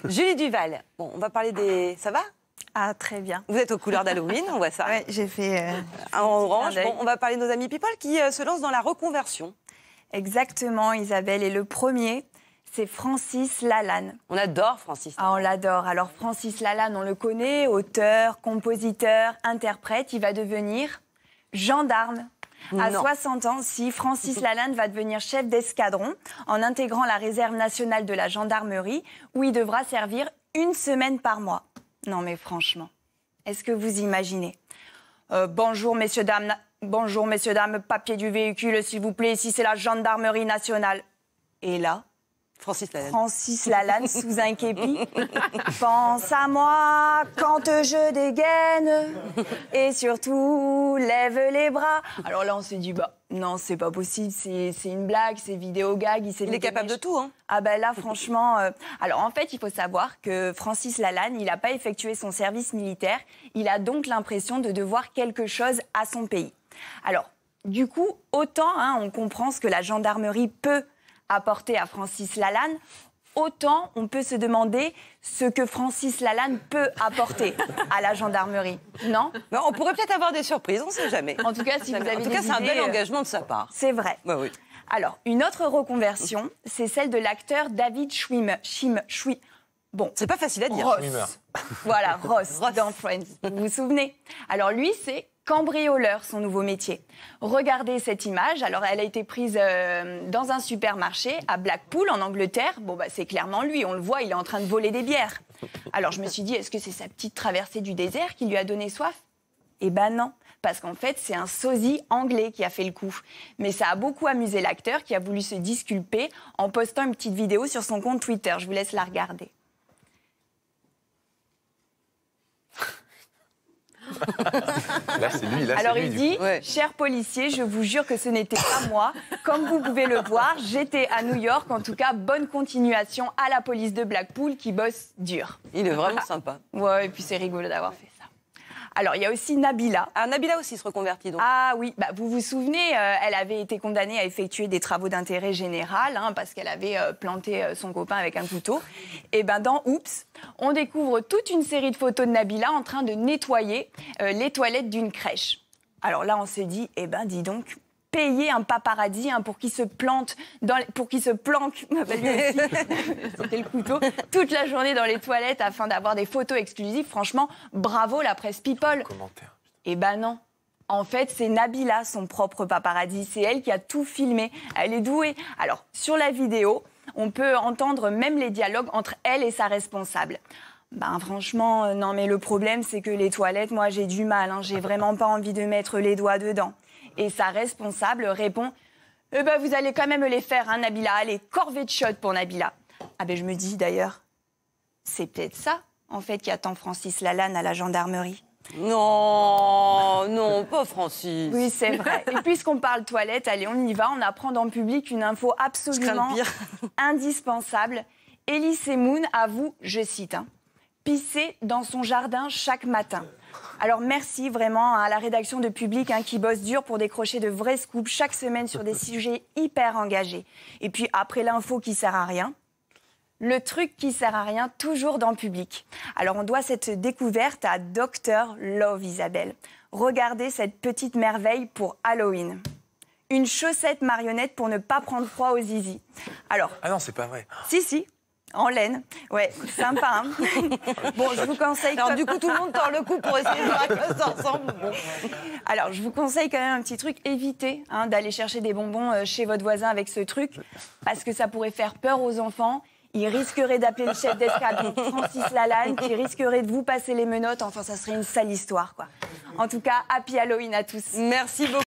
Julie Duval, bon, on va parler des... Ça va? Ah, très bien. Vous êtes aux couleurs d'Halloween, on voit ça. Oui, j'ai fait... en orange. Bon, on va parler de nos amis people qui se lancent dans la reconversion. Exactement, Isabelle. Et le premier, c'est Francis Lalanne. On adore Francis. Ah, on l'adore. Alors, Francis Lalanne, on le connaît, auteur, compositeur, interprète. Il va devenir gendarme. À 60 ans, si Francis Lalanne va devenir chef d'escadron en intégrant la réserve nationale de la gendarmerie, où il devra servir 1 semaine par mois. Non, mais franchement, est-ce que vous imaginez bonjour, messieurs, dames, papier du véhicule, s'il vous plaît, ici c'est la gendarmerie nationale. Et là, Francis Lalanne sous un képi. Pense à moi quand je dégaine et surtout lève les bras. Alors là, on s'est dit, bah non, c'est pas possible, c'est une blague, c'est vidéo gag. Il est capable de tout, hein. Ah ben là, franchement... Alors en fait, il faut savoir que Francis Lalanne, il n'a pas effectué son service militaire. Il a donc l'impression de devoir quelque chose à son pays. Alors, du coup, autant on comprend ce que la gendarmerie peut apporter à Francis Lalanne, autant on peut se demander ce que Francis Lalanne peut apporter à la gendarmerie. Non ? On pourrait peut-être avoir des surprises, on ne sait jamais. En tout cas, si vous avez des idées... En tout cas, c'est un bel engagement de sa part. C'est vrai. Bah, oui. Alors, une autre reconversion, c'est celle de l'acteur David Schwimmer. Bon, c'est pas facile à dire. Ross. Voilà, Ross dans Friends. Vous vous souvenez ? Alors lui, c'est cambrioleur, son nouveau métier. Regardez cette image. Alors, elle a été prise dans un supermarché à Blackpool, en Angleterre. Bon, bah, c'est clairement lui. On le voit, il est en train de voler des bières. Alors, je me suis dit, est-ce que c'est sa petite traversée du désert qui lui a donné soif ? Eh ben non, parce qu'en fait, c'est un sosie anglais qui a fait le coup. Mais ça a beaucoup amusé l'acteur qui a voulu se disculper en postant une petite vidéo sur son compte Twitter. Je vous laisse la regarder. Là, c'est lui. Là, alors, lui, il dit, cher policier, je vous jure que ce n'était pas moi. Comme vous pouvez le voir, j'étais à New York. En tout cas, bonne continuation à la police de Blackpool qui bosse dur. Il est vraiment sympa. Ouais, et puis c'est rigolo d'avoir fait ça. Alors, il y a aussi Nabila. Ah, Nabila aussi se reconvertit, donc. Ah oui, bah, vous vous souvenez, elle avait été condamnée à effectuer des travaux d'intérêt général parce qu'elle avait planté son copain avec un couteau. Et ben dans Oups, on découvre toute une série de photos de Nabila en train de nettoyer les toilettes d'une crèche. Alors là, on s'est dit, eh ben dis donc, payer un paparazzi pour qu'il se plante, pour qu'il se planque, lui aussi, c'était le couteau, toute la journée dans les toilettes afin d'avoir des photos exclusives. Franchement, bravo la presse People. Commentaire. Eh ben non. En fait, c'est Nabila, son propre paparazzi. C'est elle qui a tout filmé. Elle est douée. Alors, sur la vidéo, on peut entendre même les dialogues entre elle et sa responsable. Ben franchement, non, mais le problème, c'est que les toilettes, moi, j'ai du mal. J'ai vraiment pas envie de mettre les doigts dedans. Et sa responsable répond « Eh ben, vous allez quand même les faire, Nabila. Allez, corvée de shot pour Nabila. » Ah ben, je me dis d'ailleurs, c'est peut-être ça, en fait, qui attend Francis Lalanne à la gendarmerie. Non, non, pas Francis. Oui, c'est vrai. Et puisqu'on parle toilette, allez, on y va. On apprend dans le public une info absolument indispensable. Elie Semoun avoue, je cite, pisser dans son jardin chaque matin. Alors merci vraiment à la rédaction de Public qui bosse dur pour décrocher de vrais scoops chaque semaine sur des sujets hyper engagés. Et puis après l'info qui sert à rien, le truc qui sert à rien, toujours dans Public. Alors on doit cette découverte à Dr Love, Isabelle. Regardez cette petite merveille pour Halloween. Une chaussette marionnette pour ne pas prendre froid aux zizi. Alors, ah non, c'est pas vrai. Si. En laine. Ouais, sympa, Bon, je vous conseille... Alors, du coup, tout le monde tord le cou pour essayer de voir à quoi ça ressemble. Bon. Alors, je vous conseille quand même un petit truc. Évitez d'aller chercher des bonbons chez votre voisin avec ce truc, parce que ça pourrait faire peur aux enfants. Il risquerait d'appeler le chef d'escadron Francis Lalanne, qui risquerait de vous passer les menottes. Enfin, ça serait une sale histoire, quoi. En tout cas, happy Halloween à tous. Merci beaucoup.